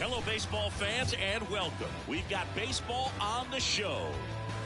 Hello, baseball fans, and welcome. We've got baseball on the show.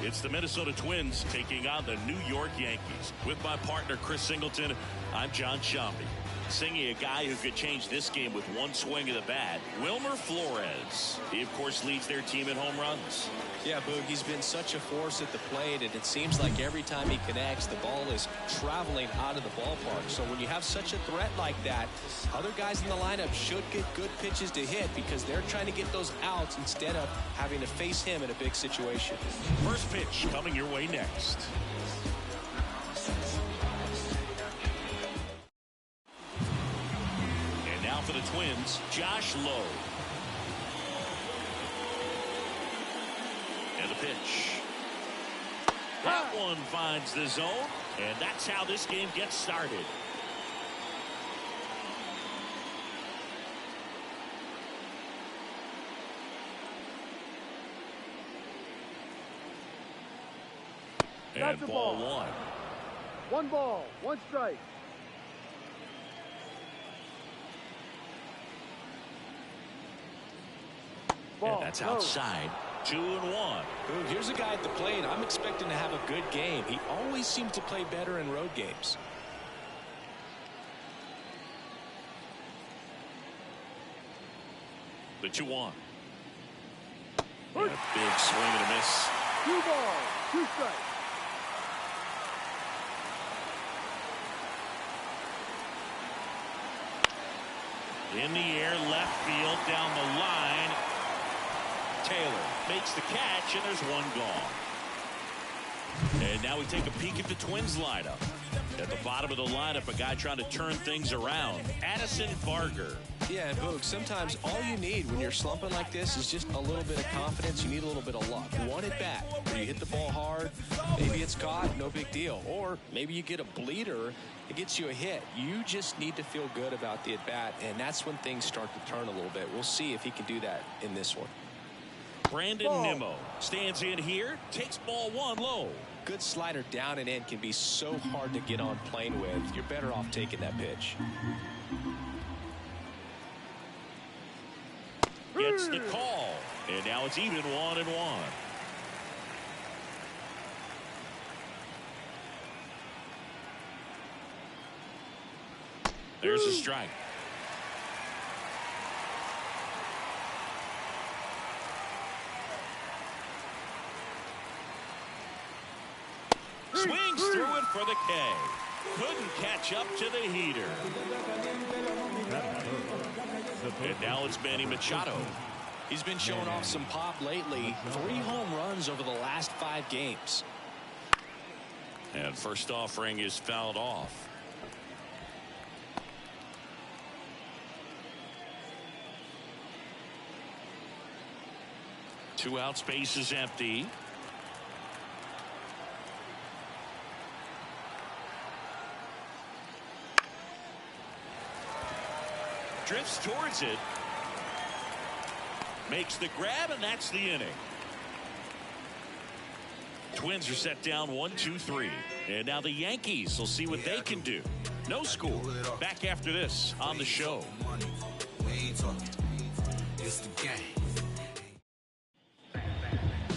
It's the Minnesota Twins taking on the New York Yankees. With my partner, Chris Singleton, I'm John Shambi. Singing a guy who could change this game with one swing of the bat, Wilmer Flores. He, of course, leads their team in home runs. Yeah, Boog, he's been such a force at the plate, and it seems like every time he connects, the ball is traveling out of the ballpark. So when you have such a threat like that, other guys in the lineup should get good pitches to hit because they're trying to get those outs instead of having to face him in a big situation. First pitch coming your way next. And now for the Twins, Josh Lowe. And the pitch. That one finds the zone, and that's how this game gets started. And ball one. One ball, one strike. Ball. And that's outside. 2-1. Ooh, here's a guy at the plate I'm expecting to have a good game. He always seems to play better in road games. The 2-1. A big swing and a miss. 2 balls, 2 strikes. In the air, left field, down the line. Taylor makes the catch, and there's one gone. And now we take a peek at the Twins lineup. At the bottom of the lineup, a guy trying to turn things around, Addison Barger. Yeah, and Boog, sometimes all you need when you're slumping like this is just a little bit of confidence. You need a little bit of luck. One at bat, where you hit the ball hard, maybe it's caught, no big deal. Or maybe you get a bleeder, it gets you a hit. You just need to feel good about the at bat, and that's when things start to turn a little bit. We'll see if he can do that in this one. Brandon Nimmo stands in here, takes ball one low. Good slider down and in can be so hard to get on plane with. You're better off taking that pitch. Gets the call, and now it's even 1-1. There's a strike. Swings through it for the K. Couldn't catch up to the heater. And now it's Manny Machado. He's been showing off some pop lately. 3 home runs over the last 5 games. And first offering is fouled off. Two outs, base is empty. Drifts towards it. Makes the grab, and that's the inning. Twins are set down 1-2-3. And now the Yankees will see what they can do. No score. Back after this on the show.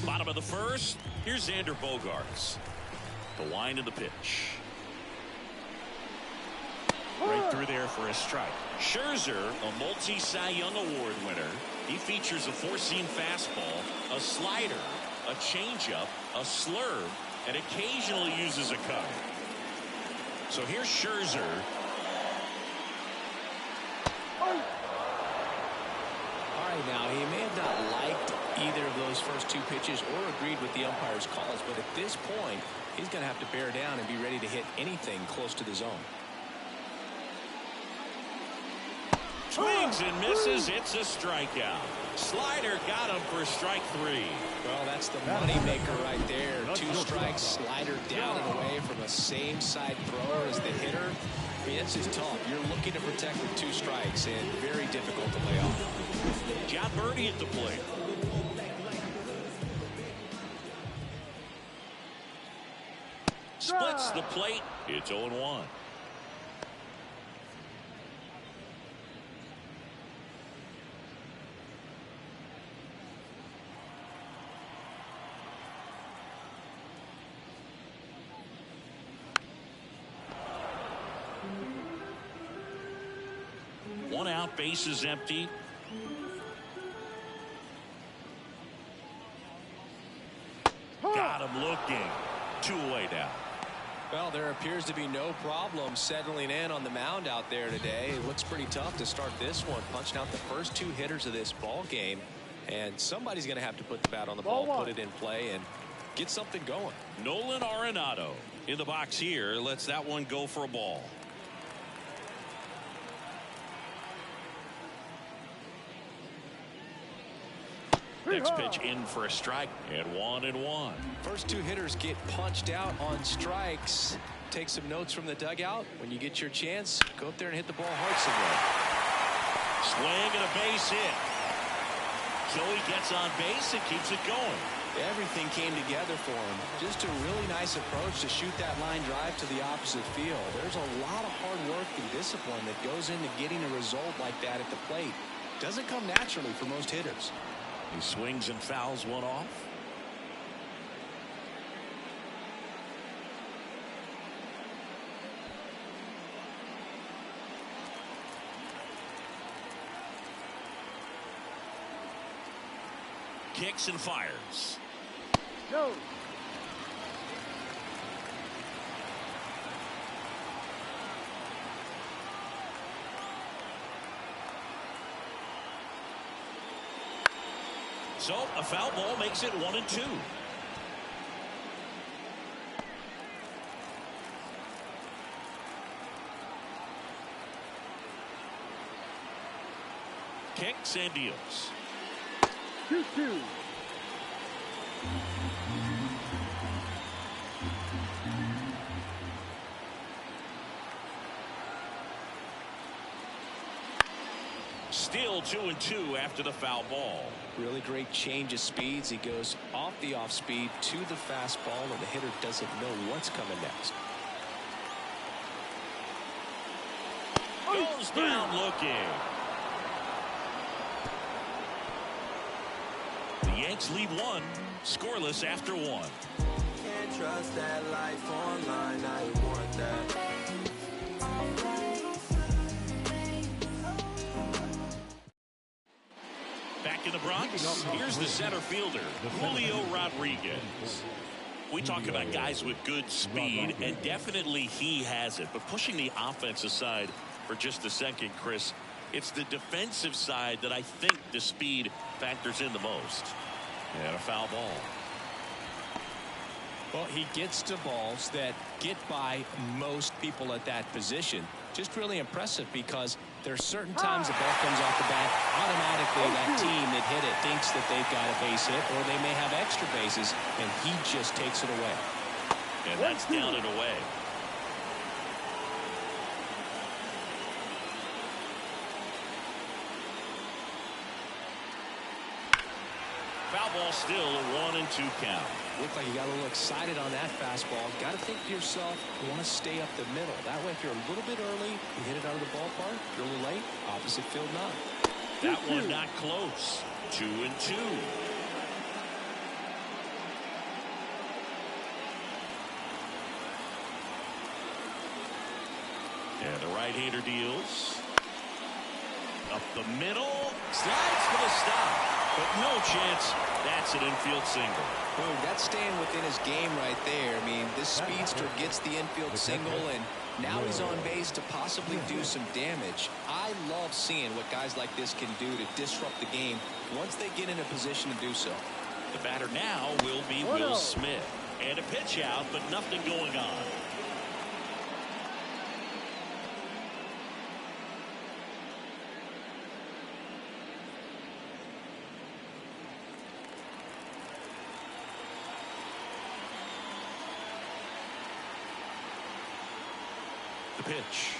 Bottom of the first. Here's Xander Bogaerts. The wind of the pitch. Right through there for a strike. Scherzer, a multi-Cy Young Award winner. He features a 4-seam fastball, a slider, a changeup, a slurve, and occasionally uses a cutter. So here's Scherzer. All right, now he may have not liked either of those first 2 pitches or agreed with the umpire's calls, but at this point, he's going to have to bear down and be ready to hit anything close to the zone. Swings and misses. It's a strikeout. Slider got him for strike 3. Well, that's the money maker right there. 2 strikes, slider down and away from a same side thrower as the hitter. I mean, it's just tough. You're looking to protect with 2 strikes and very difficult to lay off. John Birdie at the plate. Splits the plate. It's 0-1. One out, bases empty. Got him looking. 2 away now. Well, there appears to be no problem settling in on the mound out there today. It looks pretty tough to start this one, punching out the first 2 hitters of this ball game. And somebody's going to have to put the bat on the ball, put it in play, and get something going. Nolan Arenado in the box here. Lets that one go for a ball. Next pitch in for a strike, and 1-1. First 2 hitters get punched out on strikes. Take some notes from the dugout. When you get your chance, go up there and hit the ball hard somewhere. Swing and a base hit. Joey gets on base and keeps it going. Everything came together for him. Just a really nice approach to shoot that line drive to the opposite field. There's a lot of hard work and discipline that goes into getting a result like that at the plate. Doesn't come naturally for most hitters. He swings and fouls one off. Kicks and fires. No. So a foul ball makes it 1-2. Kicks and deals. 2-2. Still 2-2 after the foul ball. Really great change of speeds. He goes off the off speed to the fastball, and the hitter doesn't know what's coming next. Goes down looking. The Yanks lead 1, scoreless after 1. Can't trust that life online. I want that. Back in the Bronx, here's the center fielder, Julio Rodriguez. We talk about guys with good speed, and definitely he has it. But pushing the offensive side for just a second, Chris, it's the defensive side that I think the speed factors in the most. And a foul ball. Well, he gets to balls that get by most people at that position. Just really impressive because there's certain times the ball comes off the bat, automatically that team that hit it thinks that they've got a base hit, or they may have extra bases, and he just takes it away. And that's down and away. Foul ball still a 1-2 count. Looked like you got a little excited on that fastball. Got to think to yourself, you want to stay up the middle. That way, if you're a little bit early, you hit it out of the ballpark. If you're a little late, opposite field not. That one not close. 2-2. And the right-hander deals. Up the middle. Slides for the stop. But no chance. That's an infield single. Boom, that's staying within his game right there. I mean, this speedster gets the infield single, and now he's on base to possibly do some damage. I love seeing what guys like this can do to disrupt the game once they get in a position to do so. The batter now will be Will Smith. And a pitch out, but nothing going on. The pitch.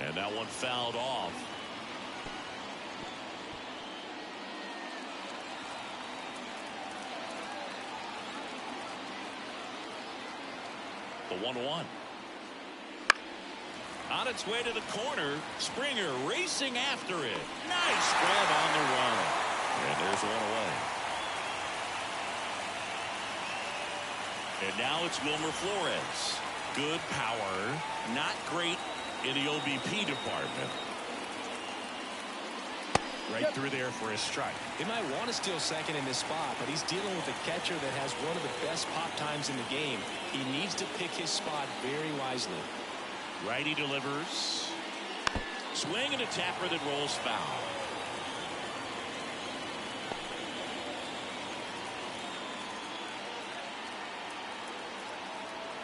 And that one fouled off. The 1-1. On its way to the corner. Springer racing after it. Nice grab on the run. And there's one away. And now it's Wilmer Flores. Good power, not great in the OBP department. Right through there for a strike. He might want to steal second in this spot, but he's dealing with a catcher that has one of the best pop times in the game. He needs to pick his spot very wisely. Righty delivers. Swing and a tapper that rolls foul.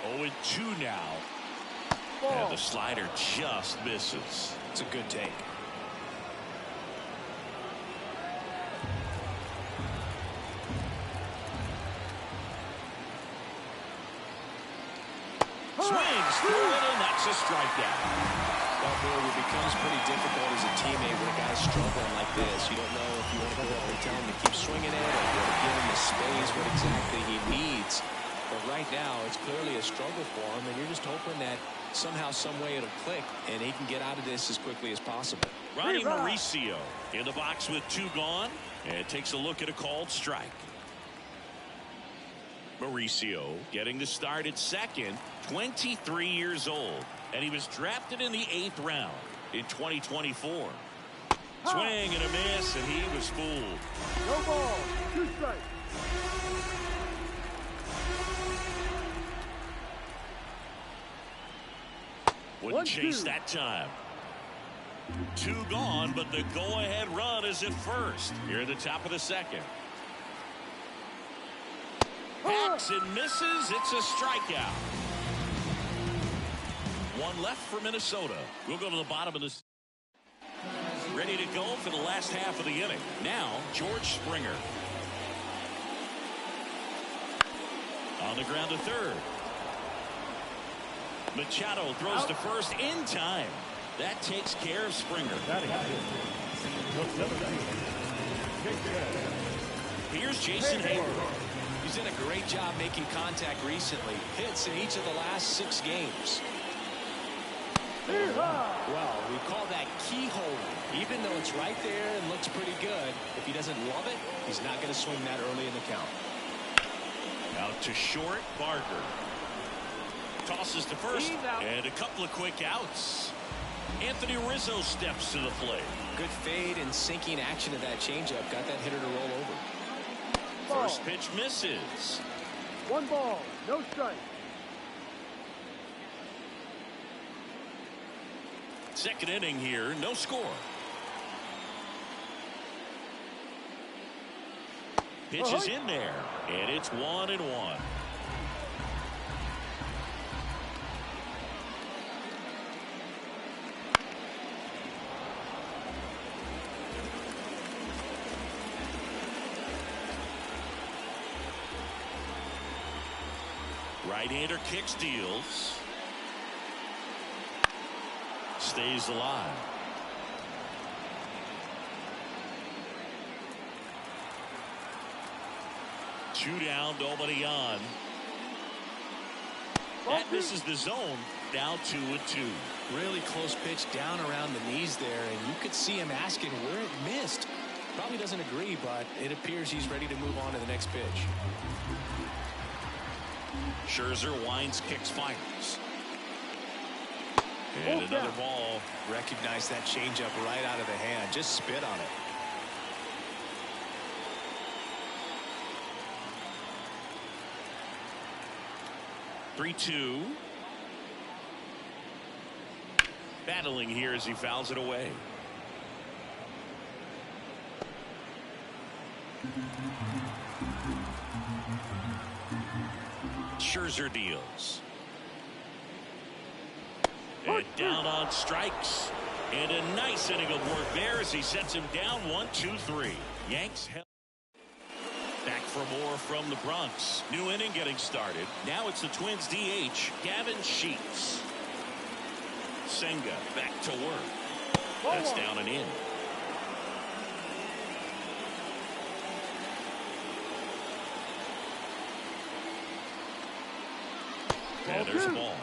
Oh, and 2 now. And the slider just misses. It's a good take. Swings through it, and that's a strikeout. Well, Bill, it becomes pretty difficult as a teammate when a guy's struggling like this. You don't know if you want to go over and tell him to keep swinging it, or you want to give him the space, what exactly he needs. But right now, it's clearly a struggle for him, and you're just hoping that somehow, some way it'll click, and he can get out of this as quickly as possible. Ronnie Mauricio in the box with 2 gone, and takes a look at a called strike. Mauricio getting the start at second, 23 years old, and he was drafted in the 8th round in 2024. Swing and a miss, and he was fooled. No ball. 2 strikes. Wouldn't chase that time. 2 gone, but the go-ahead run is at first. Here at the top of the second. Hacks and misses. It's a strikeout. 1 left for Minnesota. We'll go to the bottom of this. Ready to go for the last half of the inning. Now, George Springer. On the ground to third. Machado throws to first in time. That takes care of Springer. Here's Jason Hayward. He's done a great job making contact recently. Hits in each of the last 6 games. Well, we call that keyhole. Even though it's right there and looks pretty good, if he doesn't love it, he's not going to swing that early in the count. Out to short, Barker. Tosses to first, and a couple of quick outs. Anthony Rizzo steps to the plate. Good fade and sinking action of that changeup. Got that hitter to roll over. First pitch misses. 1 ball, no strike. Second inning here, no score. Pitch is in there, and it's 1-1. Right-hander kick steals. Stays alive. Two down, nobody on. That misses the zone. Now 2-2. Really close pitch down around the knees there, and you could see him asking where it missed. Probably doesn't agree, but it appears he's ready to move on to the next pitch. Scherzer winds, kicks, fires. And another ball. Recognize that changeup right out of the hand. Just spit on it. Three-two. Battling here as he fouls it away. Scherzer deals. And down on strikes. And a nice inning of work there as he sets him down 1-2-3. Yanks held. Back for more from the Bronx. New inning getting started. Now it's the Twins DH, Gavin Sheets. Senga back to work. That's down and in. And there's a ball.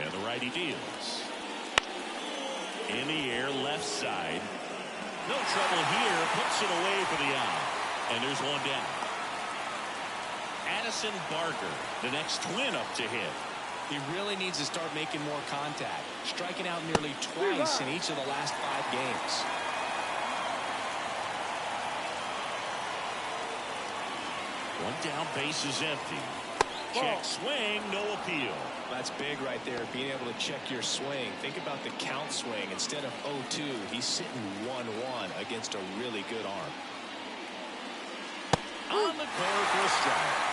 And the righty deals. In the air, left side. No trouble here. Puts it away for the out. And there's one down. At a Madison Barker, the next Twin up to hit. He really needs to start making more contact, striking out nearly twice in each of the last 5 games. One down, base is empty. Check swing, no appeal. That's big right there, being able to check your swing. Think about the count swing. Instead of 0-2, he's sitting 1-1 against a really good arm. On the corner for a strike.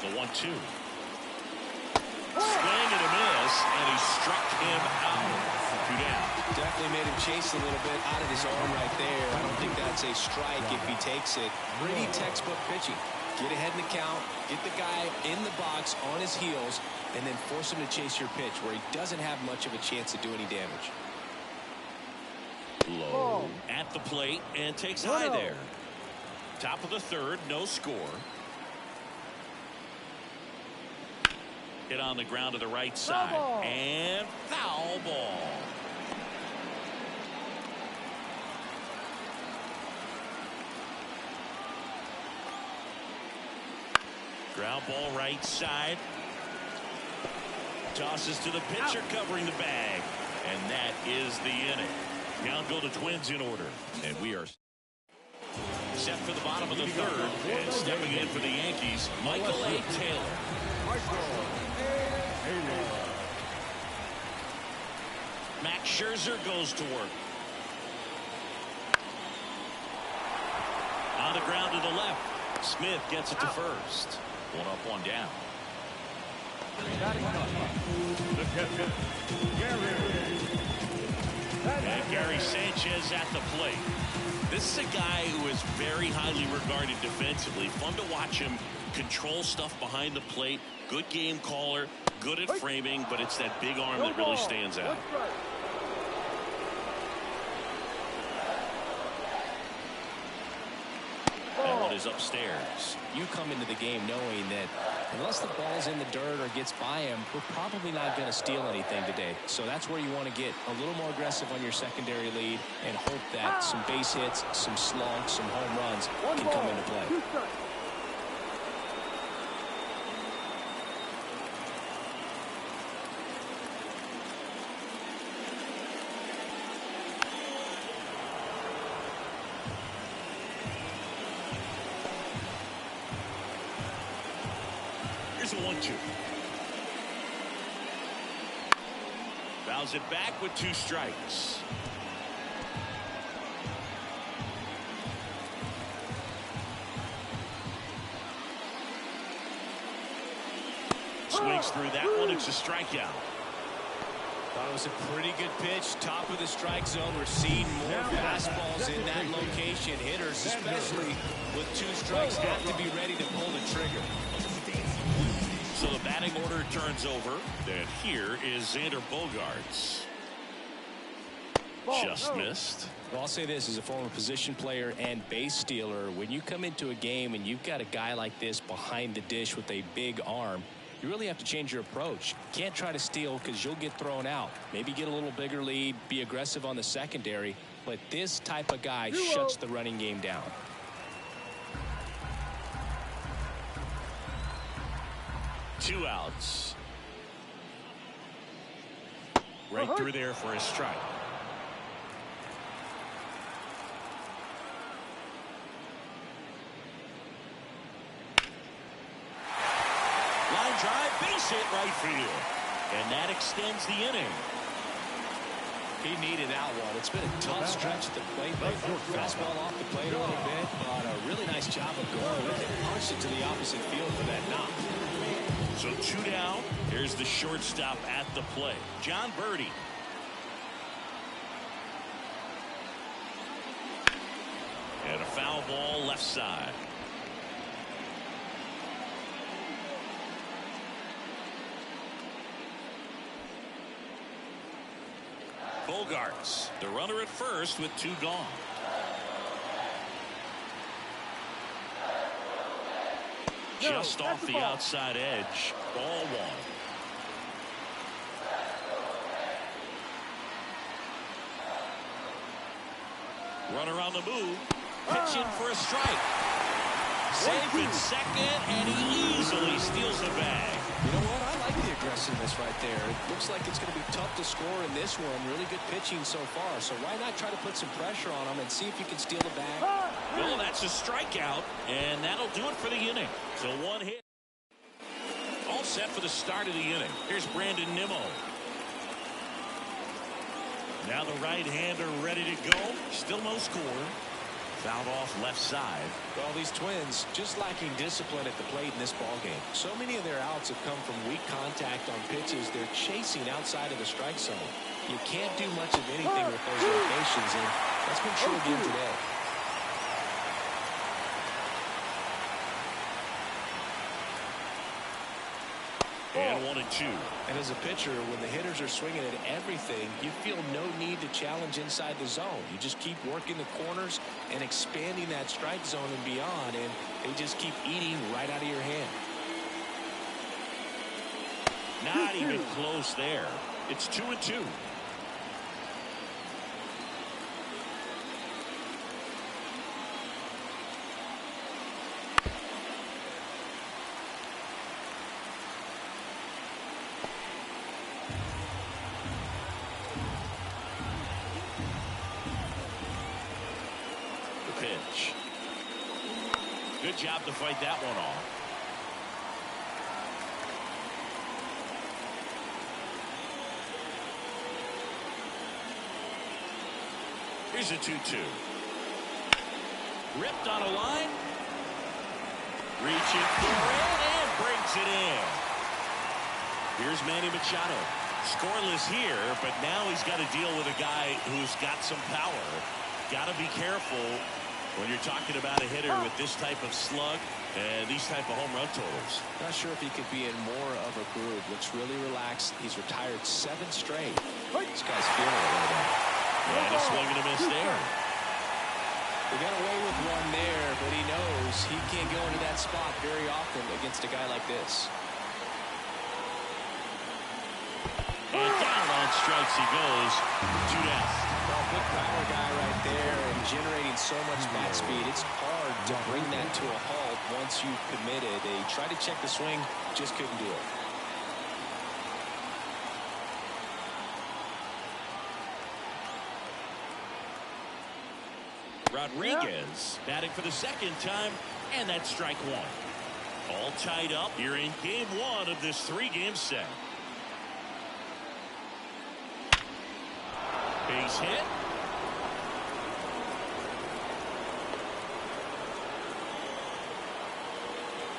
The 1-2. Swing and a miss, and he struck him out. 2 down. Definitely made him chase a little bit out of his arm right there. I don't think that's a strike if he takes it. Pretty textbook pitching. Get ahead in the count, get the guy in the box on his heels, and then force him to chase your pitch where he doesn't have much of a chance to do any damage. Low at the plate and takes high there. Top of the 3rd, no score. Hit on the ground to the right side. And foul ball. Ground ball right side. Tosses to the pitcher covering the bag. And that is the inning. Now go the Twins in order. And we are set for the bottom of the 3rd. And stepping in for the Yankees, Michael A. Taylor. Max Scherzer goes to work. On the ground to the left. Smith gets it to first. 1 up, 1 down. And Gary Sanchez at the plate. This is a guy who is very highly regarded defensively. Fun to watch him control stuff behind the plate. Good game caller, good at framing, but it's that big arm that really stands out. That one is upstairs. You come into the game knowing that unless the ball's in the dirt or gets by him, we're probably not going to steal anything today. So that's where you want to get a little more aggressive on your secondary lead and hope that some base hits, some slugs, some home runs can come into play. Here's a 1-2. Fouls it back with 2 strikes. Swings through that one. It's a strikeout. Thought it was a pretty good pitch. Top of the strike zone. We're seeing more fastballs in that location. Hitters, especially with 2 strikes, have to be ready to pull the trigger. So the batting order turns over. And here is Xander Bogaerts. Just missed. Well, I'll say this as a former position player and base stealer. When you come into a game and you've got a guy like this behind the dish with a big arm, you really have to change your approach. Can't try to steal because you'll get thrown out. Maybe get a little bigger lead, be aggressive on the secondary. But this type of guy shuts the running game down. Two outs. Right through there for a strike. Line drive, base hit right field. And that extends the inning. He needed that one. It's been a tough stretch at the plate. Fastball off the plate a little bit, but a really nice job of going with it. Punched it to the opposite field for that knock. So 2 down. Here's the shortstop at the plate, John Birdie. And a foul ball left side. Bogaerts, the runner at first with 2 gone. Just off the outside edge. Ball 1. Runner on the move. Pitching for a strike. Safe in second, and he easily steals the bag. You know what? I like the aggressiveness right there. It looks like it's going to be tough to score in this one. Really good pitching so far. So why not try to put some pressure on him and see if you can steal the bag? Well, that's a strikeout, and that'll do it for the inning. So one hit. All set for the start of the inning. Here's Brandon Nimmo. Now the right-hander ready to go. Still no score. Fouled off left side. Well, these Twins just lacking discipline at the plate in this ballgame. So many of their outs have come from weak contact on pitches they're chasing outside of the strike zone. You can't do much of anything with those locations, and that's been true again today. And 1-2. And as a pitcher, when the hitters are swinging at everything, you feel no need to challenge inside the zone. You just keep working the corners and expanding that strike zone and beyond, and they just keep eating right out of your hand. Not even close there. It's 2-2. Pitch. Good job to fight that one off. Here's a 2-2. Ripped on a line. Reaching for it and brings it in. Here's Manny Machado. Scoreless here, but now he's got to deal with a guy who's got some power. Got to be careful when you're talking about a hitter with this type of slug and these type of home run totals. Not sure if he could be in more of a groove. Looks really relaxed. He's retired 7 straight. This guy's feeling it right now. And a swing and a miss there. They got away with one there, but he knows he can't go into that spot very often against a guy like this. And down on strikes he goes. 2 down. Well, big power guy right there and generating so much bat speed. It's hard to bring that to a halt once you've committed. They tried to check the swing, just couldn't do it. Rodriguez batting for the second time, and that's strike 1. All tied up here in game 1 of this 3-game set. Base hit.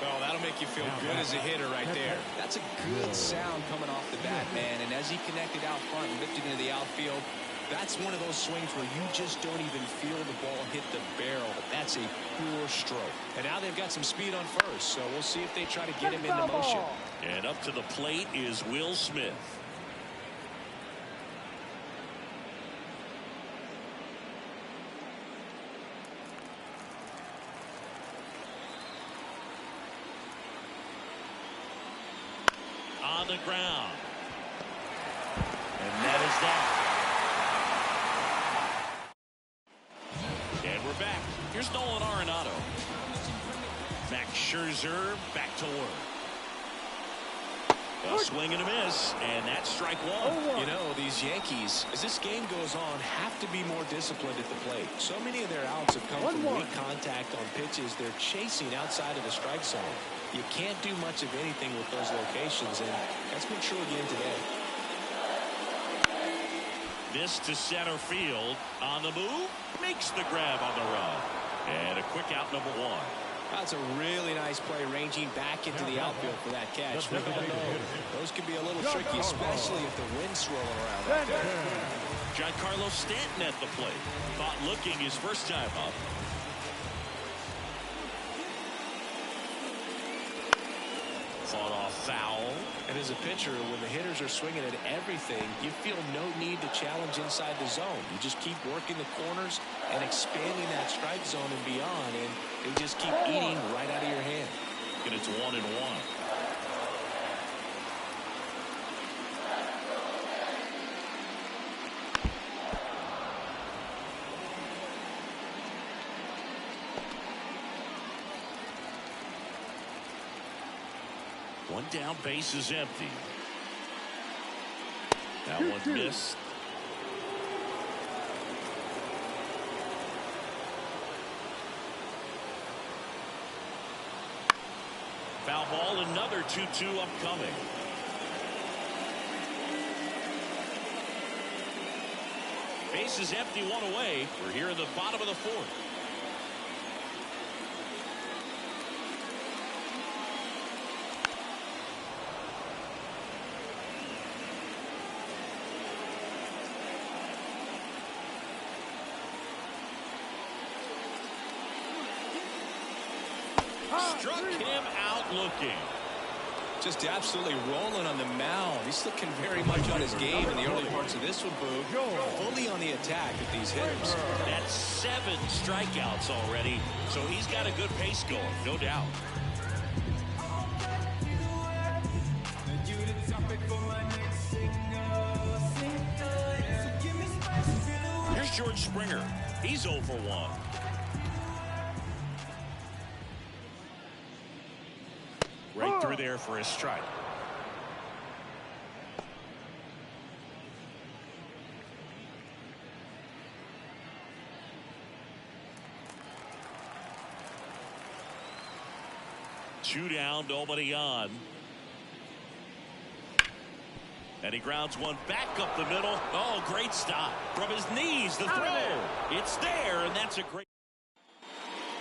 Well, that'll make you feel good as a hitter right there. That's a good sound coming off the bat, man. And as he connected out front and lifted into the outfield, that's one of those swings where you just don't even feel the ball hit the barrel. That's a poor stroke. And now they've got some speed on first, so we'll see if they try to get him into motion. And up to the plate is Will Smith. On the ground. And that is that. And we're back. Here's Nolan Arenado. Max Scherzer back to work. A swing and a miss, and that's strike 1. You know, these Yankees, as this game goes on, have to be more disciplined at the plate. So many of their outs have come from weak contact on pitches they're chasing outside of the strike zone. You can't do much of anything with those locations, and that's been true again today. This to center field. On the move, makes the grab on the run. And a quick out, number 1. That's a really nice play, ranging back into the outfield for that catch. We all know those can be a little tricky, especially if the wind's swirling around out there. Giancarlo Stanton at the plate. Thought looking his first time up. Fought off foul. And as a pitcher, when the hitters are swinging at everything, you feel no need to challenge inside the zone. You just keep working the corners and expanding that strike zone and beyond, and they just keep eating right out of your hand. And it's 1-1. One down, base is empty. That one missed. Foul ball, another 2-2 upcoming. Base is empty, one away. We're here in the bottom of the fourth. Struck him out looking. Just absolutely rolling on the mound. He's looking very much on his game in the early parts of this one, Boo. Fully on the attack with these hitters. That's 7 strikeouts already, so he's got a good pace going, no doubt. Here's George Springer. He's 0 for 1. Right through there for a strike. Two down, nobody on. And he grounds one back up the middle. Oh, great stop. From his knees, the throw. It's there, and that's a great.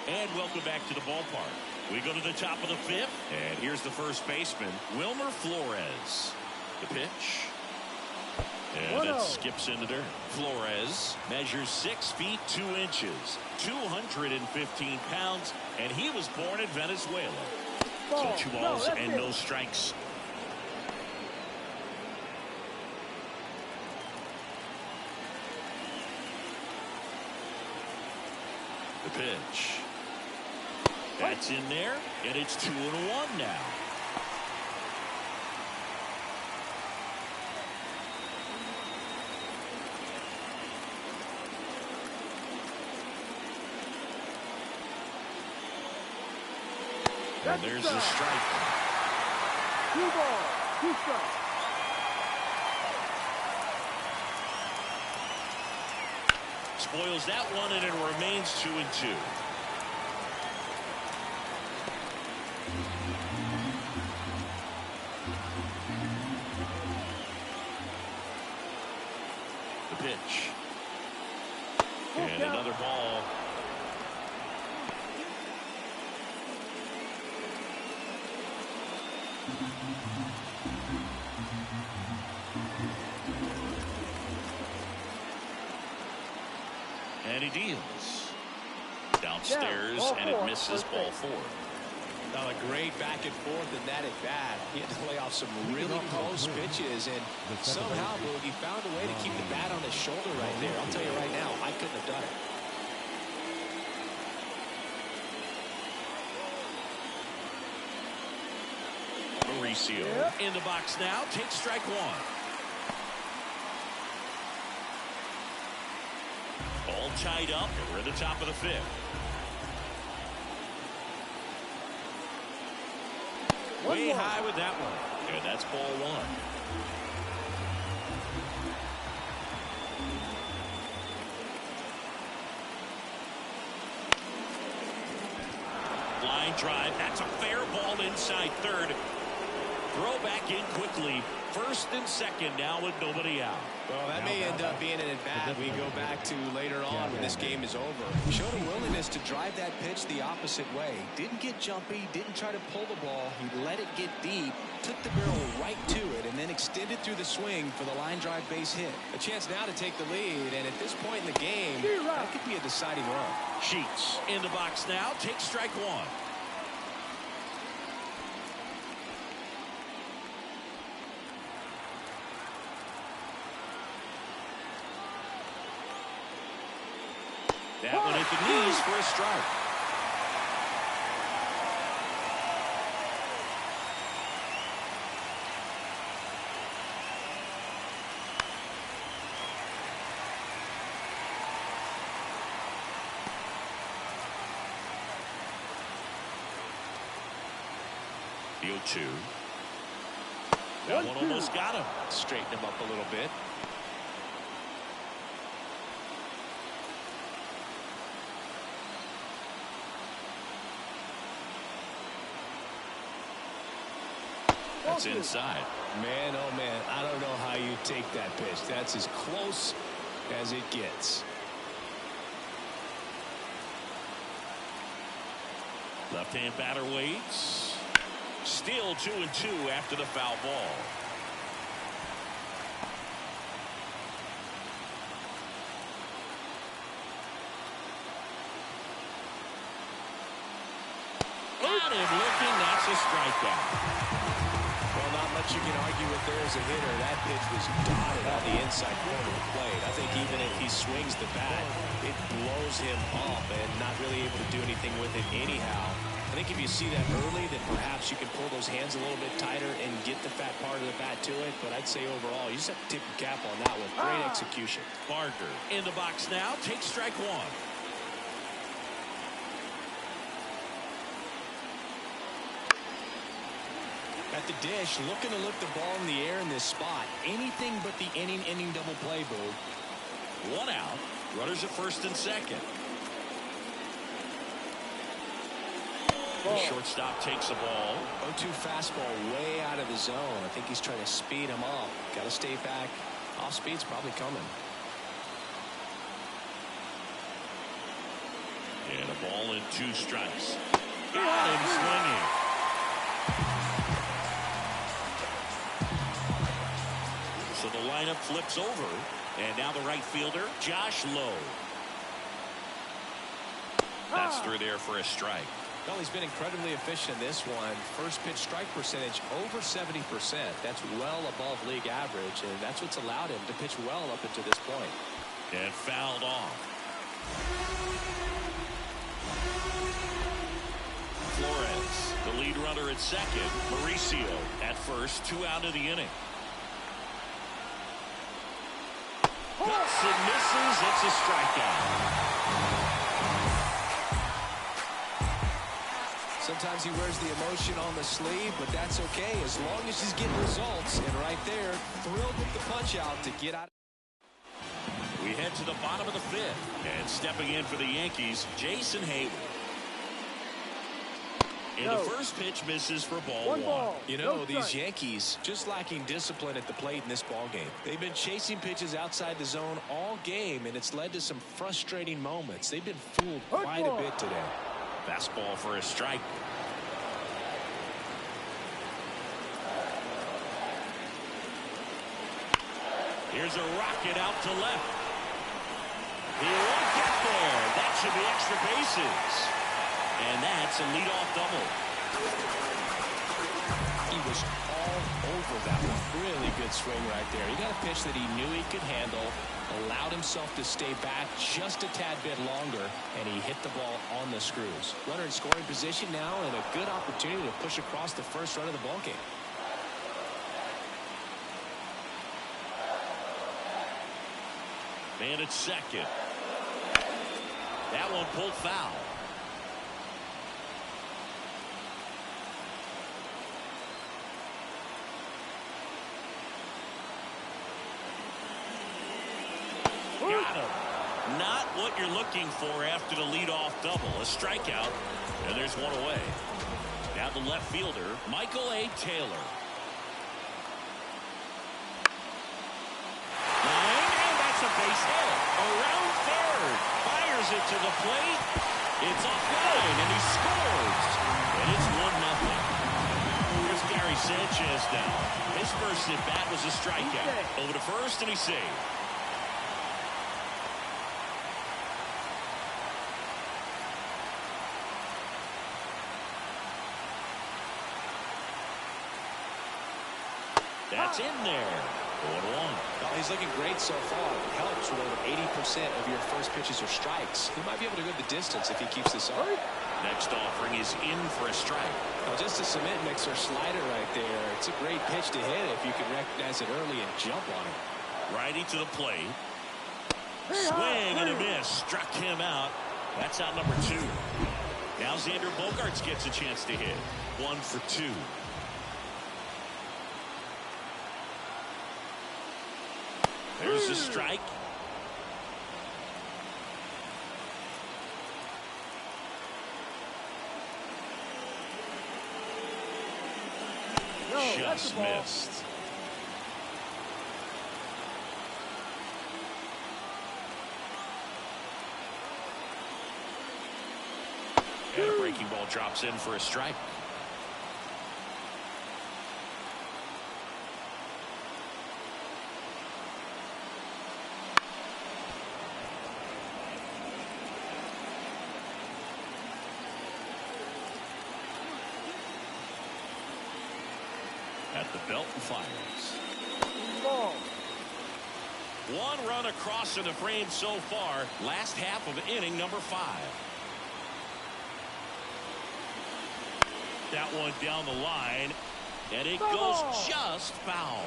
And welcome back to the ballpark. We go to the top of the 5th, and here's the first baseman, Wilmer Flores. The pitch. And it skips into dirt. Flores measures 6 feet 2 inches, 215 pounds, and he was born in Venezuela. So 2 balls and no strikes. The pitch. That's in there, and it's 2-1 now. And there's the strike. 2 balls, 2 strikes. Spoils that one, and it remains 2-2. The pitch. And another ball. And he deals. Downstairs, and it misses ball 4. Now a great back and forth in that at bat. He had to lay off some really close pitches, and somehow, Boogie found a way to keep the bat on his shoulder right there. I'll tell you right now, I couldn't have done it. Mauricio in the box now, takes strike 1. All tied up, and we're at the top of the 5th. Way high with that one, and that's ball 1. Line drive, that's a fair ball inside third. Throw back in quickly. First and second now with nobody out. Well, that may end up being an at-bat we go back to later on when this game is over. Showed a willingness to drive that pitch the opposite way. Didn't get jumpy, didn't try to pull the ball. He let it get deep, took the barrel right to it, and then extended through the swing for the line drive base hit. A chance now to take the lead, and at this point in the game, that could be a deciding run. Sheets in the box now, takes strike 1. That one hit the knees for a strike. The 0-2. That one almost got him. Straighten him up a little bit. That's inside. Man, oh man, I don't know how you take that pitch. That's as close as it gets. Left-hand batter waits. Still 2-2 after the foul ball. Got him looking. That's a strikeout. Well, not much you can argue with there as a hitter. That pitch was dotted on the inside corner of the plate. I think even if he swings the bat, it blows him off and not really able to do anything with it anyhow. I think if you see that early, then perhaps you can pull those hands a little bit tighter and get the fat part of the bat to it. But I'd say overall, you just have to tip your cap on that one. Great execution. Barker in the box now. Takes strike one. At the dish, looking to lift the ball in the air in this spot. Anything but the inning double play, Boo. One out. Runners at first and second. The shortstop takes the ball. 0-2 fastball way out of the zone. I think he's trying to speed him up. Got to stay back. Off speed's probably coming. And a ball and 2 strikes. Got him swinging. So the lineup flips over. And now the right fielder, Josh Lowe. That's through there for a strike. Well, he's been incredibly efficient in this one. First pitch strike percentage over 70%. That's well above league average, and that's what's allowed him to pitch well up until this point. And fouled off. Flores, the lead runner at second. Mauricio at first. 2 out of the inning. Cuts and misses. It's a strikeout. Sometimes he wears the emotion on the sleeve, but that's okay as long as he's getting results. And right there, thrilled with the punch out to get out. We head to the bottom of the 5th. And stepping in for the Yankees, Jason Hayward. And the first pitch misses for ball 1. You know, these Yankees just lacking discipline at the plate in this ball game. They've been chasing pitches outside the zone all game, and it's led to some frustrating moments. They've been fooled quite a bit today. Fastball for a strike. Here's a rocket out to left. He won't get there. That should be extra bases. And that's a leadoff double. He was all over that one. Really good swing right there. He got a pitch that he knew he could handle, allowed himself to stay back just a tad bit longer, and he hit the ball on the screws. Runner in scoring position now, and a good opportunity to push across the first run of the ball game. Man at second. That one pulled foul. Got him. Not what you're looking for after the leadoff double. A strikeout, and there's one away. Now the left fielder, Michael A. Taylor. And that's a base hit. Around third. Fires it to the plate. It's offline, and he scores. And it's 1-0. Here's Gary Sanchez now. His first at bat was a strikeout. Over to first, and he's saved. That's in there. 1-1. Well, he's looking great so far. It helps when over 80% of your first pitches are strikes. He might be able to go the distance if he keeps this up. Next offering is in for a strike. Well, just a cement mixer slider right there. It's a great pitch to hit if you can recognize it early and jump on it. Righty to the plate. Swing and a miss. Struck him out. That's out number 2. Now Xander Bogaerts gets a chance to hit. 1 for 2. There's a strike. No, Just missed. And a breaking ball drops in for a strike. At the belt and fires. Ball. One run across in the frame so far. Last half of inning number 5. That one down the line, and it goes just foul.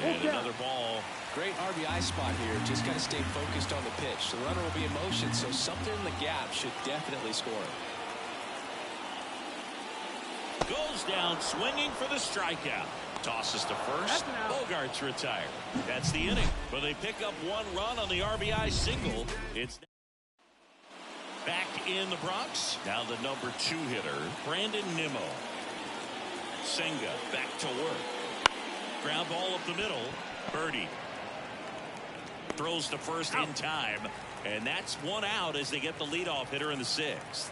And another ball. Great RBI spot here. Just got to stay focused on the pitch. The runner will be in motion, so something in the gap should definitely score. Goes down swinging for the strikeout. Tosses to first. Bogart's retired. That's the inning. But they pick up one run on the RBI single. It's back in the Bronx. Now the number 2 hitter, Brandon Nimmo. Senga back to work. Ground ball up the middle. Birdie throws to first in time, and that's one out as they get the leadoff hitter in the 6th.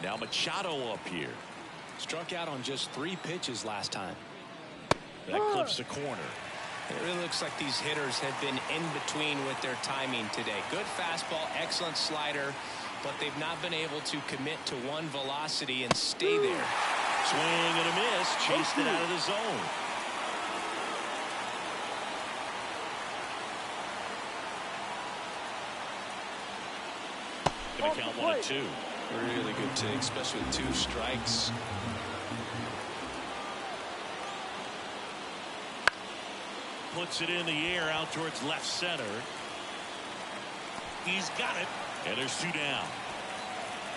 Now Machado up here. Struck out on just 3 pitches last time. That clips the corner. It really looks like these hitters have been in between with their timing today. Good fastball, excellent slider, but they've not been able to commit to one velocity and stay there. Swing and a miss. Chased it out of the zone. Gonna count 1-2. Really good take, especially with 2 strikes. Puts it in the air out towards left center. He's got it. And there's 2 down.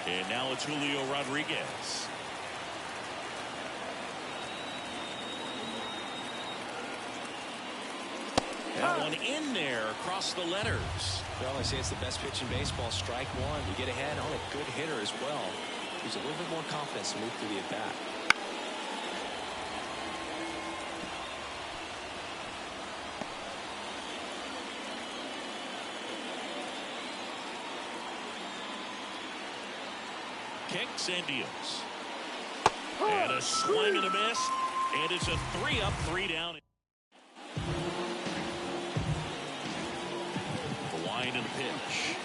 And now it's Julio Rodriguez. That one in there across the letters. Well, I say it's the best pitch in baseball. Strike 1. You get ahead on a good hitter as well. There's a little bit more confidence to move through the at-bat. Kicks and deals. And a swing and a miss. And it's a 3-up, 3 down. The line and the pitch.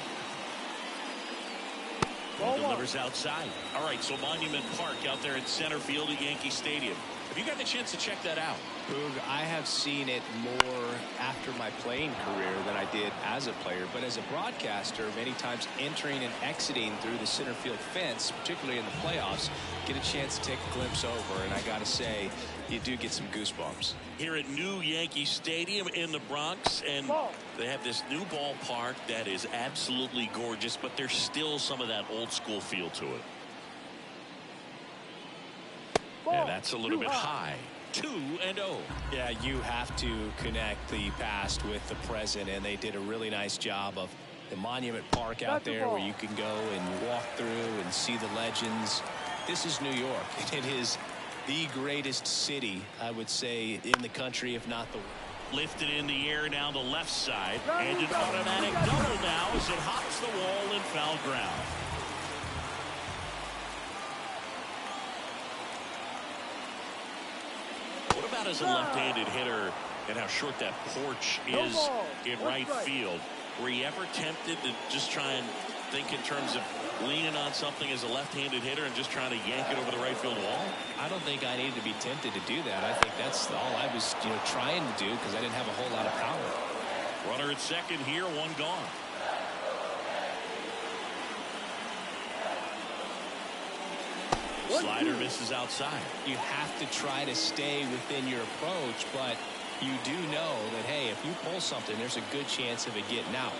And delivers outside. All right, so Monument Park out there in center field at Yankee Stadium. Have you got the chance to check that out? Boog, I have seen it more after my playing career than I did as a player, but as a broadcaster, many times entering and exiting through the center field fence, particularly in the playoffs, get a chance to take a glimpse over, and I got to say, you do get some goosebumps. Here at new Yankee Stadium in the Bronx, and they have this new ballpark that is absolutely gorgeous, but there's still some of that old school feel to it. And that's a little bit high. 2-0. Yeah, you have to connect the past with the present, and they did a really nice job of the Monument Park out there where you can go and walk through and see the legends. This is New York, and it is the greatest city, I would say, in the country, if not the world. Lifted in the air down the left side, and an automatic double now as it hops the wall in foul ground. What about as a left-handed hitter and how short that porch is in right field? Were you ever tempted to just try and think in terms of leaning on something as a left-handed hitter and just trying to yank it over the right field wall? I don't think I needed to be tempted to do that. I think that's all I was, trying to do because I didn't have a whole lot of power. Runner at second here, 1 gone. Slider misses outside. You have to try to stay within your approach, but you do know that, hey, if you pull something, there's a good chance of it getting out.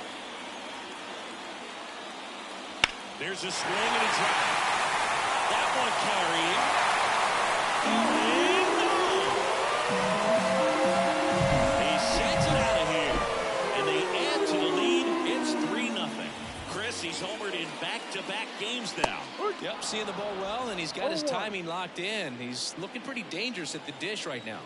There's a swing and a drive. that one carrying. He sends it out of here. And they add to the lead. It's 3-0. Chris, he's homered in back-to-back games now. Yep, seeing the ball well, and he's got his timing locked in. He's looking pretty dangerous at the dish right now.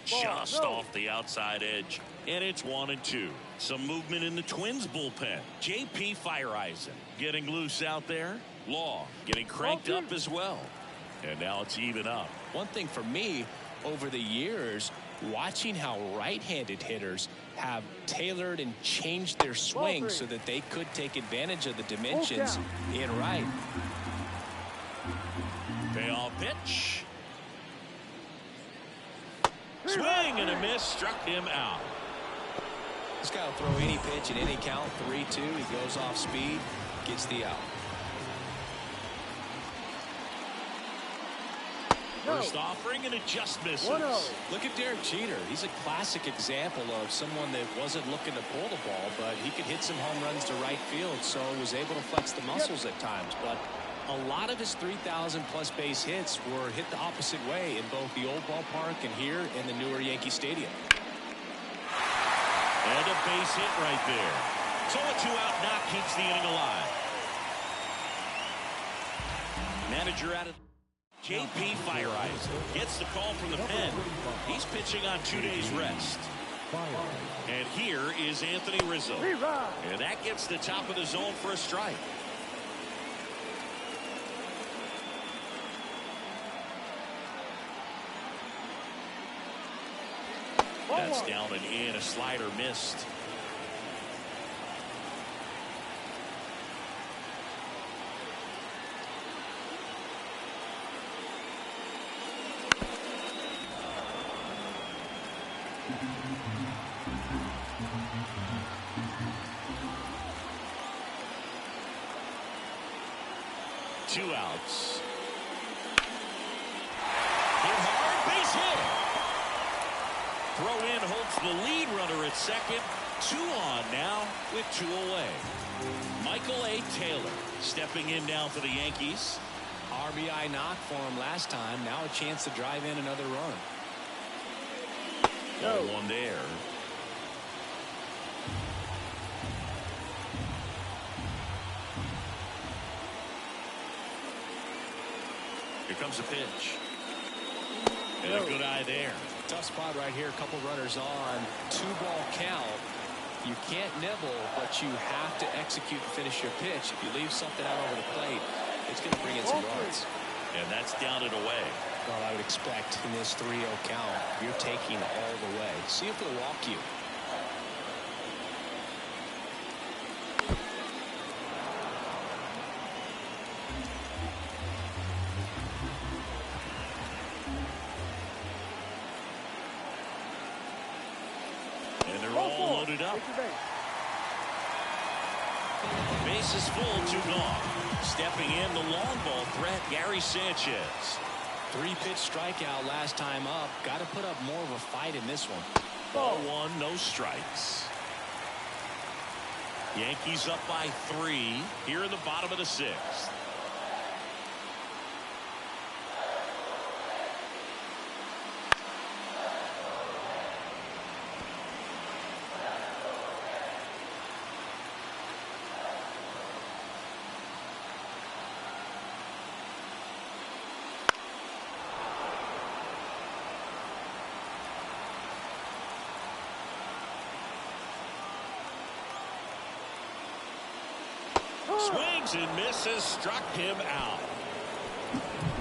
Just off the outside edge. And it's 1-2. Some movement in the Twins bullpen. J.P. Fireisen getting loose out there. Law getting cranked up as well. And now it's even up. One thing for me over the years, watching how right-handed hitters have tailored and changed their swing so that they could take advantage of the dimensions in right. Payoff pitch. Swing and a miss, struck him out. This guy will throw any pitch in any count. 3-2. He goes off speed, gets the out. First offering and it just misses. Look at Derek Jeter. He's a classic example of someone that wasn't looking to pull the ball, but he could hit some home runs to right field, so was able to flex the muscles at times. But a lot of his 3,000-plus base hits were hit the opposite way in both the old ballpark and here in the newer Yankee Stadium. And a base hit right there. So a 2-out knock keeps the inning alive. Manager out of J.P. Fireisen gets the call from the pen. He's pitching on 2 days rest. And here is Anthony Rizzo. And that gets the top of the zone for a strike. That's down and in. A slider missed. Two outs. Hit hard, base hit. Throw in holds the lead runner at second. 2 on now with 2 away. Michael A. Taylor stepping in now for the Yankees. RBI knock for him last time. Now a chance to drive in another run. 1 there. Here comes a pitch. And a good eye there. Tough spot right here. A couple runners on. 2-ball count. You can't nibble, but you have to execute and finish your pitch. If you leave something out over the plate, it's going to bring in some runs. And that's down and away. Well, I would expect in this 3-0 count, you're taking all the way. See if they'll walk you. Loaded up. Bases full, 2 gone. Stepping in the long ball threat, Gary Sanchez. 3-pitch strikeout last time up. Got to put up more of a fight in this one. Ball 1, no strikes. Yankees up by 3 here in the bottom of the 6th. Swings and misses, struck him out.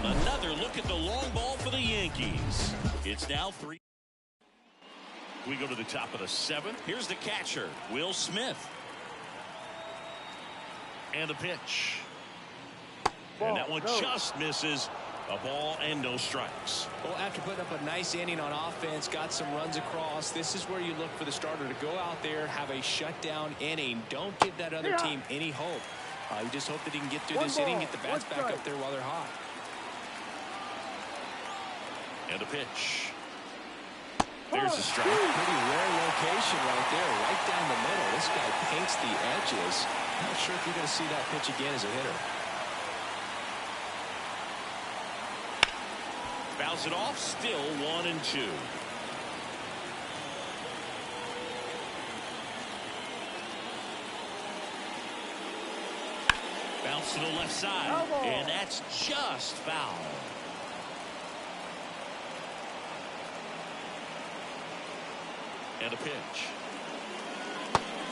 Another look at the long ball for the Yankees. It's now 3. We go to the top of the 7th. Here's the catcher, Will Smith. And a pitch. And that one just misses. A ball and no strikes. Well, after putting up a nice inning on offense, got some runs across, this is where you look for the starter to go out there, have a shutdown inning. Don't give that other team any hope. You just hope that he can get through this inning, get the bats back up there while they're hot. And a pitch. There's a strike. Pretty rare location right there, right down the middle. This guy paints the edges. Not sure if you're going to see that pitch again as a hitter. Fouls it off, still 1-2. Bounce to the left side, and that's just foul. And a pitch.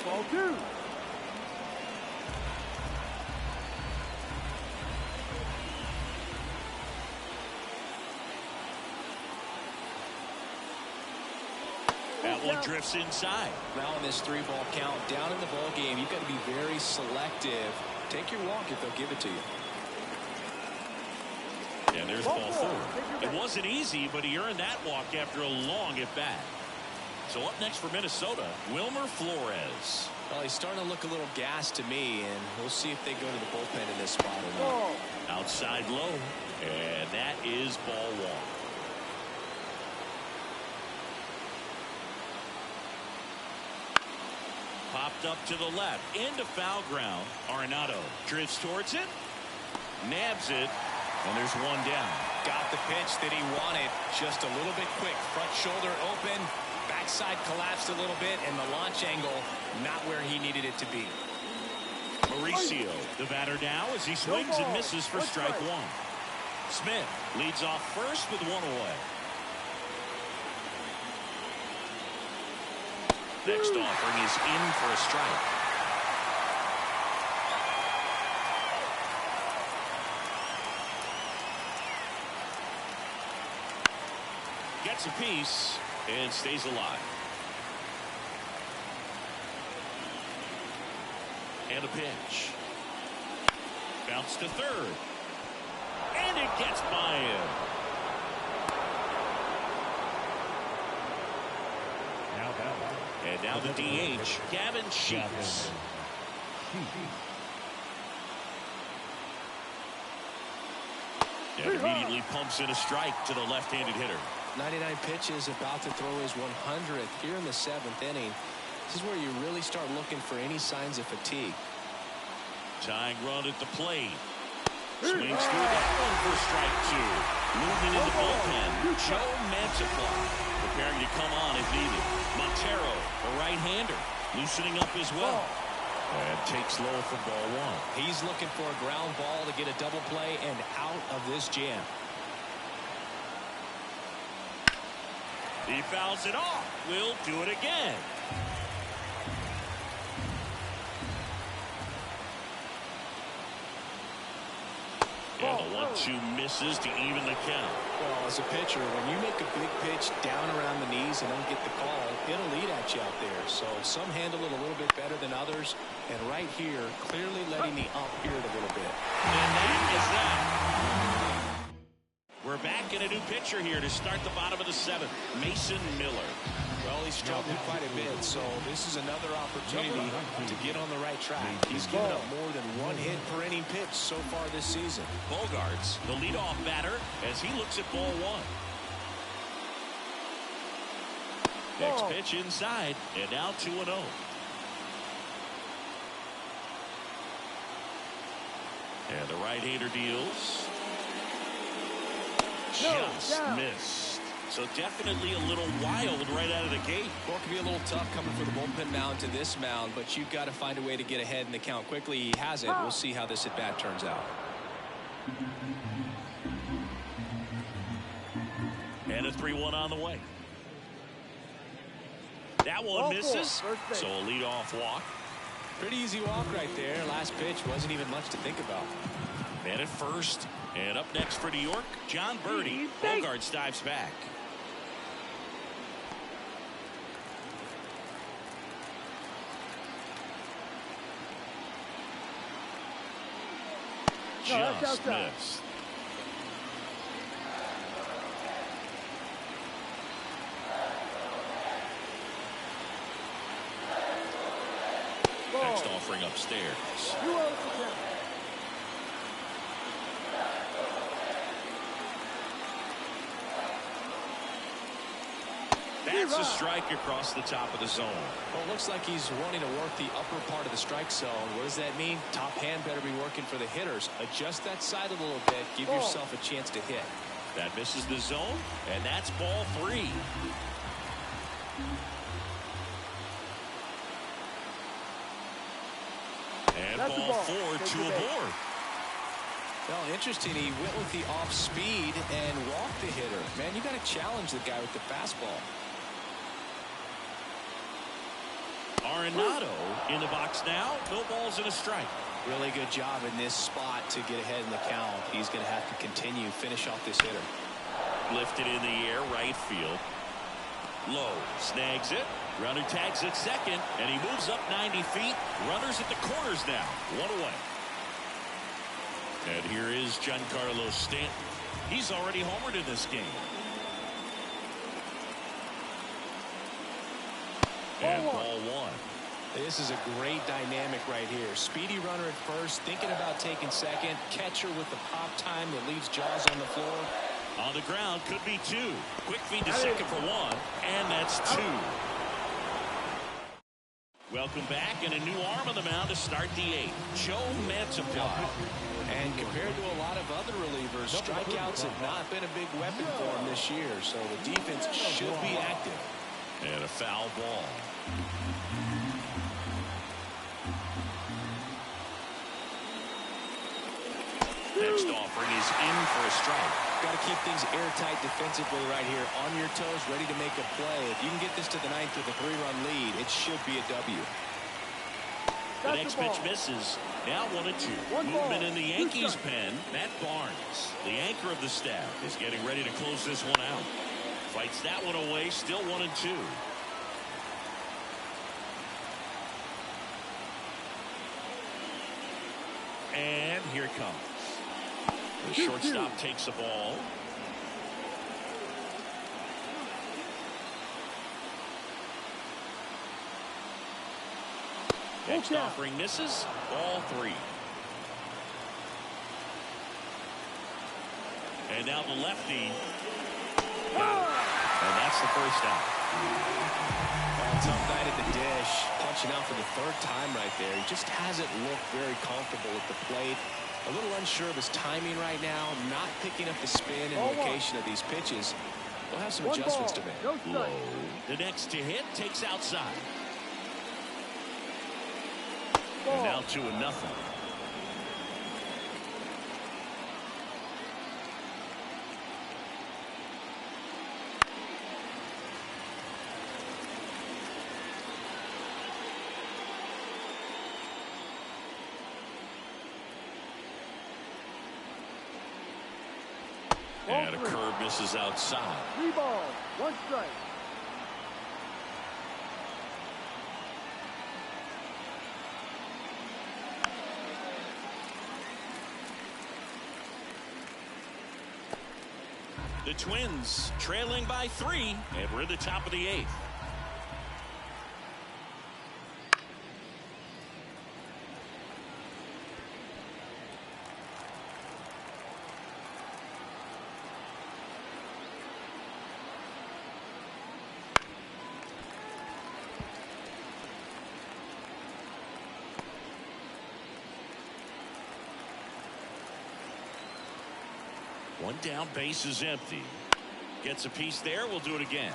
Ball 2. That one drifts inside. Now in this 3-ball count, down in the ball game, you've got to be very selective. Take your walk if they'll give it to you. And there's ball 4. It wasn't easy, but he earned that walk after a long at-bat. So up next for Minnesota, Wilmer Flores. Well, he's starting to look a little gassed to me, and we'll see if they go to the bullpen in this spot or not. Outside low, and that is ball 1. Popped up to the left, into foul ground. Arenado drifts towards it, nabs it, and there's one down. Got the pitch that he wanted, just a little bit quick. Front shoulder open, backside collapsed a little bit, and the launch angle not where he needed it to be. Mauricio, the batter now as he swings and misses for strike 1. Smith leads off first with 1 away. Next offering is in for a strike. Gets a piece and stays alive. And a pitch. Bounce to third. And it gets by him. And now the DH, Gavin Sheets. And immediately pumps in a strike to the left-handed hitter. 99 pitches, about to throw his 100th here in the 7th inning. This is where you really start looking for any signs of fatigue. Tying run at the plate. Swings through that one for strike 2. Moving in the bullpen, Joe Mantiply preparing to come on if needed. Montero, a right-hander, loosening up as well. And takes low for ball 1. He's looking for a ground ball to get a double play and out of this jam. He fouls it off. We'll do it again. And the 1-2 misses to even the count. Well, as a pitcher, when you make a big pitch down around the knees and don't get the call, it'll eat at you out there. So some handle it a little bit better than others. And right here, clearly letting the ump hear it a little bit. And that is that. We're back in a new pitcher here to start the bottom of the 7th. Mason Miller. Well, he's struggled quite a bit, so this is another opportunity to get on the right track. He's given up more than 1 hit per inning pitch so far this season. Bogarts, the leadoff batter, as he looks at ball 1. Next pitch inside, and now 2-0. And the right-hander deals. Just missed. So definitely a little wild right out of the gate. Well, it can be a little tough coming from the bullpen mound to this mound, but you've got to find a way to get ahead in the count quickly. He has it. We'll see how this at-bat turns out. And a 3-1 on the way. That one misses, so a leadoff walk. Pretty easy walk right there. Last pitch wasn't even much to think about. Man at first, and up next for New York, John Birdie. Bogarts dives back. Just missed. Next offering upstairs. 2 outs to count. That's a strike across the top of the zone. Well, it looks like he's wanting to work the upper part of the strike zone. What does that mean? Top hand better be working for the hitters. Adjust that side a little bit. Give yourself a chance to hit. That misses the zone, and that's ball 3. And ball 4, 2 aboard. Well, interesting. He went with the off speed and walked the hitter. Man, you got to challenge the guy with the fastball. Arenado in the box now. No balls and a strike. Really good job in this spot to get ahead in the count. He's going to have to continue, finish off this hitter. Lifted in the air, right field. Low, snags it. Runner tags at second, and he moves up 90 feet. Runners at the corners now. 1 away. And here is Giancarlo Stanton. He's already homered in this game. And ball 1. This is a great dynamic right here. Speedy runner at first, thinking about taking second. Catcher with the pop time that leaves Jaws on the floor. On the ground, could be 2. Quick feed to second for 1, and that's 2. Welcome back, and a new arm on the mound to start the 8th. Joe Mantiply. And compared to a lot of other relievers, strikeouts have not been a big weapon for him this year, so the defense should be active. And a foul ball. Next offering is in for a strike. Got to keep things airtight defensively right here. On your toes, ready to make a play. If you can get this to the 9th with a 3-run lead, it should be a W. The next pitch misses. Now 1-2. Movement in the Yankees pen. Matt Barnes, the anchor of the staff, is getting ready to close this one out. Fights that one away. Still 1-2. And here it comes. The shortstop takes the ball. Next offering misses. Ball 3. And now the lefty. And that's the first out. Tough night at the dish. Punching out for the 3rd time right there. He just hasn't looked very comfortable at the plate. A little unsure of his timing right now. Not picking up the spin and location of these pitches. We'll have some adjustments to make. Low. The next to hit takes outside. And now 2-0. And a curve misses outside. 3 balls, 1 strike. The Twins trailing by 3, and we're in the top of the 8th. One down, base is empty. Gets a piece there. We'll do it again.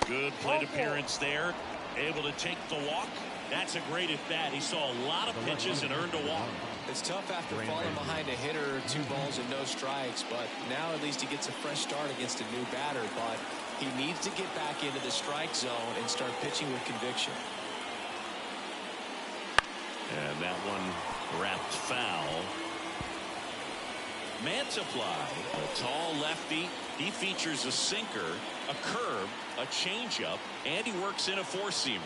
Good plate appearance there. Able to take the walk. That's a great at bat. He saw a lot of pitches and earned a walk. It's tough after falling behind a hitter, 2 balls and no strikes, but now at least he gets a fresh start against a new batter. But he needs to get back into the strike zone and start pitching with conviction. And that one wrapped foul. Mantiply, a tall lefty. He features a sinker, a curve, a changeup, and he works in a 4-seamer.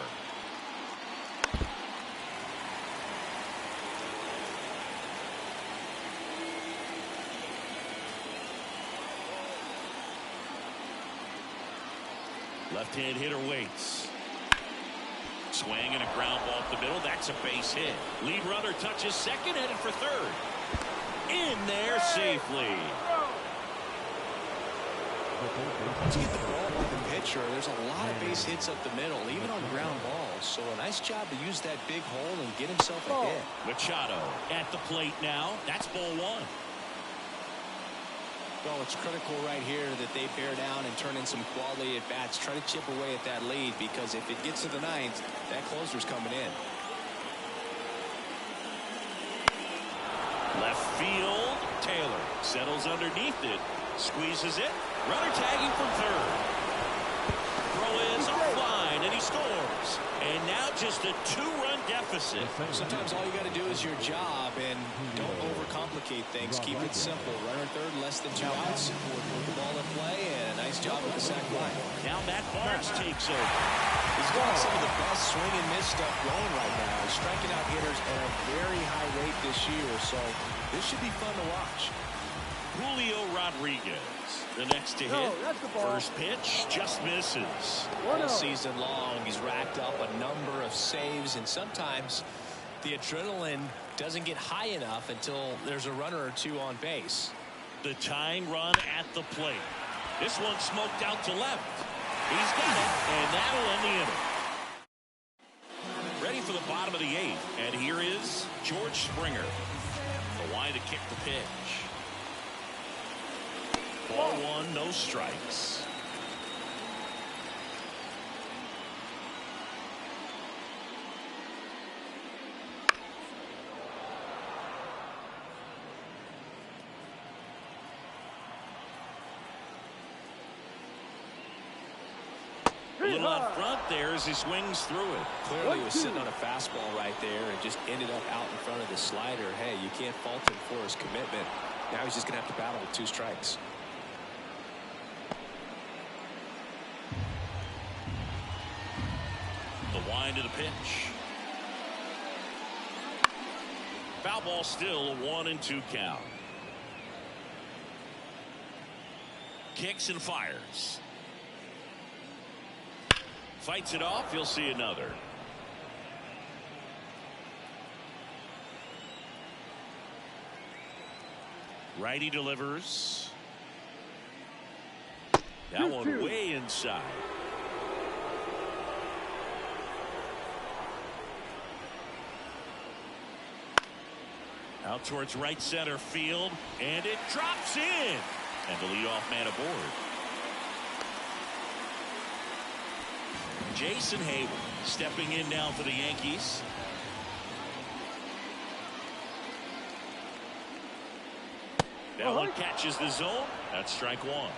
Left-hand hitter waits. Swing and a ground ball up the middle. That's a base hit. Lead runner touches second, headed for third. In there safely. Once you get the ball by the pitcher, there's a lot of base hits up the middle, even on ground balls. So a nice job to use that big hole and get himself a hit. Machado at the plate now. That's ball one. Well, it's critical right here that they bear down and turn in some quality at bats. Try to chip away at that lead, because if it gets to the ninth, that closer's coming in. Left field. Taylor settles underneath it. Squeezes it. Runner tagging from third. Throw is offline, and he scores. And now just a two-run deficit. Sometimes all you got to do is your job, and don't overcomplicate things. Keep it simple. Runner third, less than 2 outs. Put the ball in play, and a nice job with the sac fly. Now Matt Barnes takes over. He's got some of the best swing and miss stuff going right now. He's striking out hitters at a very high rate this year, so this should be fun to watch. Julio Rodriguez, the next to hit. First pitch just misses. All season long, he's racked up a number of saves, and sometimes the adrenaline doesn't get high enough until there's a runner or two on base. The tying run at the plate. This one smoked out to left. He's got it, and that'll end the inning. Ready for the bottom of the eighth, and here is George Springer. The line to kick the pitch. Ball one, no strikes. A little out front there as he swings through it. Clearly he was sitting on a fastball right there and just ended up out in front of the slider. Hey, you can't fault him for his commitment. Now he's just going to have to battle with 2 strikes. The wind of the pitch. Foul ball, still a 1-2 count. Kicks and fires. Fights it off. You'll see another. Righty delivers. That one way inside. Out towards right center field, and it drops in. And the leadoff man aboard. Jason Hayward stepping in now for the Yankees. That one catches the zone. That's strike one.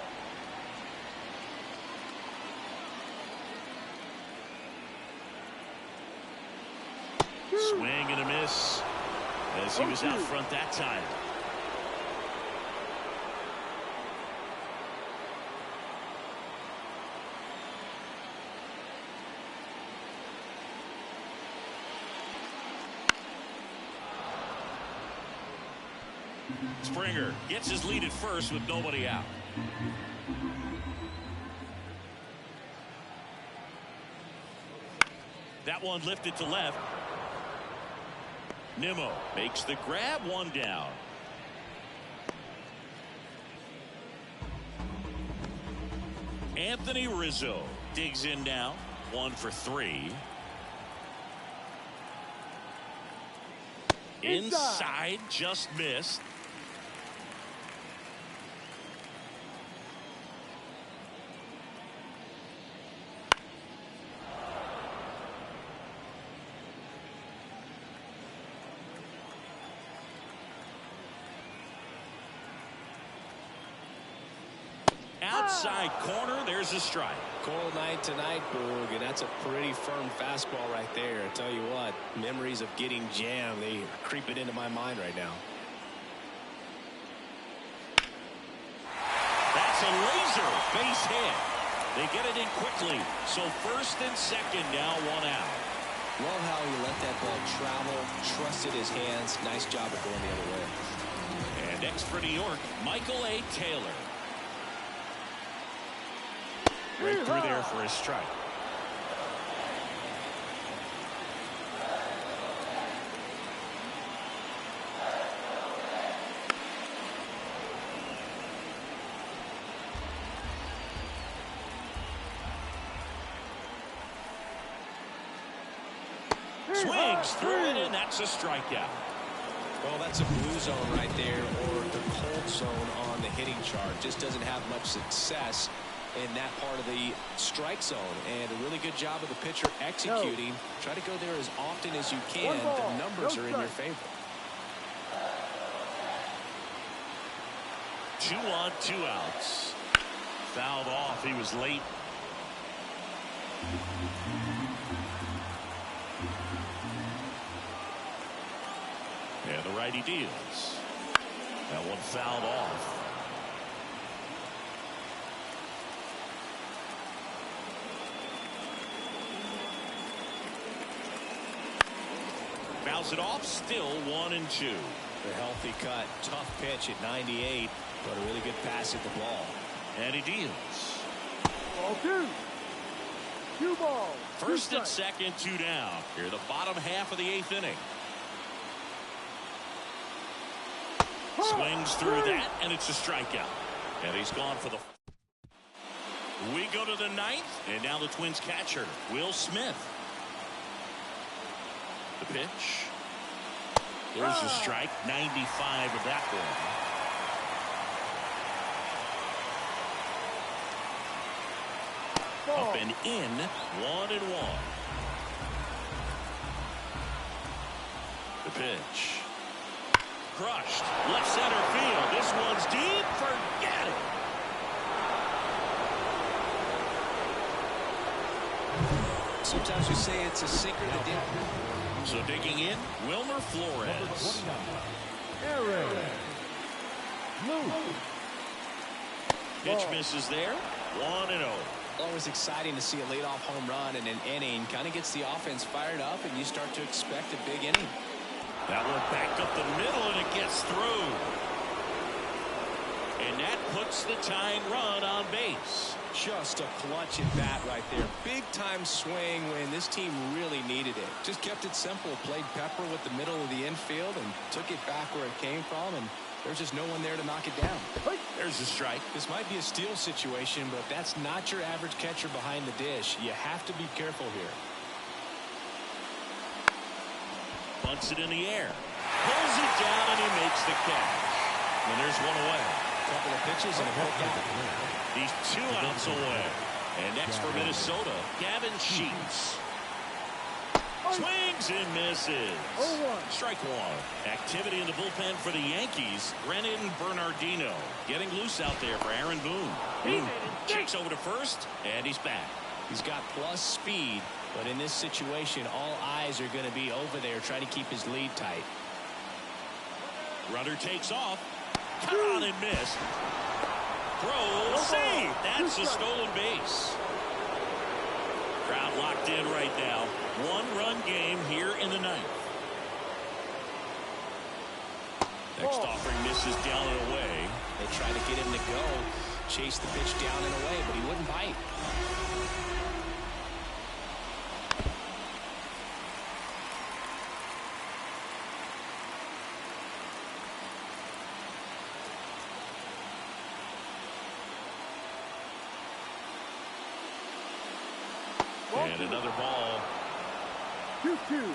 Swing and a miss as he was out front that time. Springer gets his lead at first with nobody out. That one lifted to left. Nimmo makes the grab, one down. Anthony Rizzo digs in now, 1 for 3. Inside, just missed. Outside corner, there's a strike. Cold night tonight, Boog, and that's a pretty firm fastball right there. I tell you what, memories of getting jammed, they are creeping into my mind right now. That's a laser base hit. They get it in quickly. So first and second now, 1 out. Love how he let that ball travel, trusted his hands. Nice job of going the other way. And next for New York, Michael A. Taylor. Right through there for a strike. Swings through it, and that's a strikeout. Well, that's a blue zone right there, or the cold zone on the hitting chart. Just doesn't have much success in that part of the strike zone. And a really good job of the pitcher executing. No. Try to go there as often as you can. The numbers are in your favor. 2 on, 2 outs. Fouled off. He was late. And the righty deals. That one fouled off. Bounce it off. Still 1-2. A healthy cut. Tough pitch at 98. But a really good pass at the ball. And he deals. Ball 2. 2 balls. First and second, 2 down. Here, the bottom half of the 8th inning. Swings through that, and it's a strikeout. And he's gone for the... We go to the 9th, and now the Twins catcher, Will Smith. The pitch. There's a strike, 95 of that one. Up and in, 1-1. The pitch. Crushed. Left center field. This one's deep. Forget it. Sometimes we say it's a sinker to dip. So digging in, Wilmer Flores. Aaron. Pitch misses there. 1-0. Always exciting to see a leadoff home run in an inning. Kind of gets the offense fired up, and you start to expect a big inning. That one backed up the middle, and it gets through. And that puts the tying run on base. Just a clutch at bat right there. Big time swing when this team really needed it. Just kept it simple. Played pepper with the middle of the infield and took it back where it came from. And there's just no one there to knock it down. There's a strike. This might be a steal situation, but that's not your average catcher behind the dish. You have to be careful here. Bunts it in the air. Pulls it down, and he makes the catch. And there's one away. Couple of pitches and a quick out. He's 2 outs away. And next for Minnesota, Gavin Sheets. Swings and misses. 0-1. Strike one. Activity in the bullpen for the Yankees. Brennan Bernardino getting loose out there for Aaron Boone. Shakes over to first, and he's back. He's got plus speed, but in this situation, all eyes are going to be over there trying to keep his lead tight. Runner takes off. Cut on and missed. Throw, save. That's a stolen base. Crowd locked in right now. 1-run game here in the 9th. Next offering misses down and away. They try to get him to go. Chase the pitch down and away, but he wouldn't bite. And another ball. 2-2.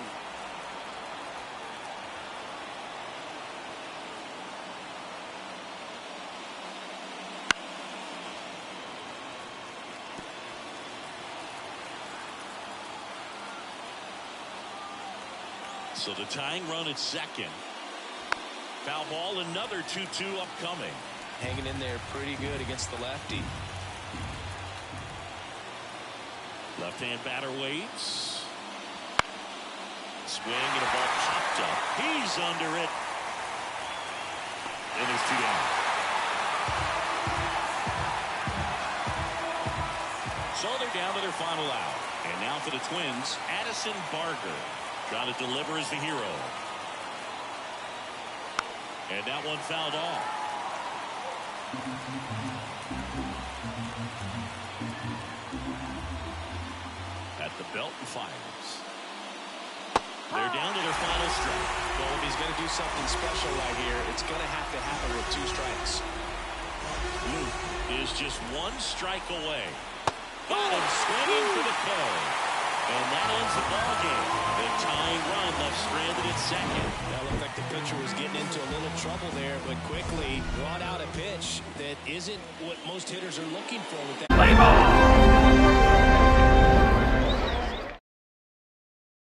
So the tying run at second. Foul ball, another 2-2 upcoming. Hanging in there pretty good against the lefty. Left-hand batter waits. Swing and a ball popped up. He's under it. And there's 2 down. So they're down to their final out. And now for the Twins, Addison Barger. Trying to deliver as the hero. And that one fouled off. the belt and fires. They're down to their final strike. Well, if he's going to do something special right here, it's going to happen with 2 strikes. Luke is just 1 strike away. Got him swinging for the kill. And that ends the ball game. The tying run left stranded at second. That looked like the pitcher was getting into a little trouble there, but quickly brought out a pitch that isn't what most hitters are looking for with that. Play ball!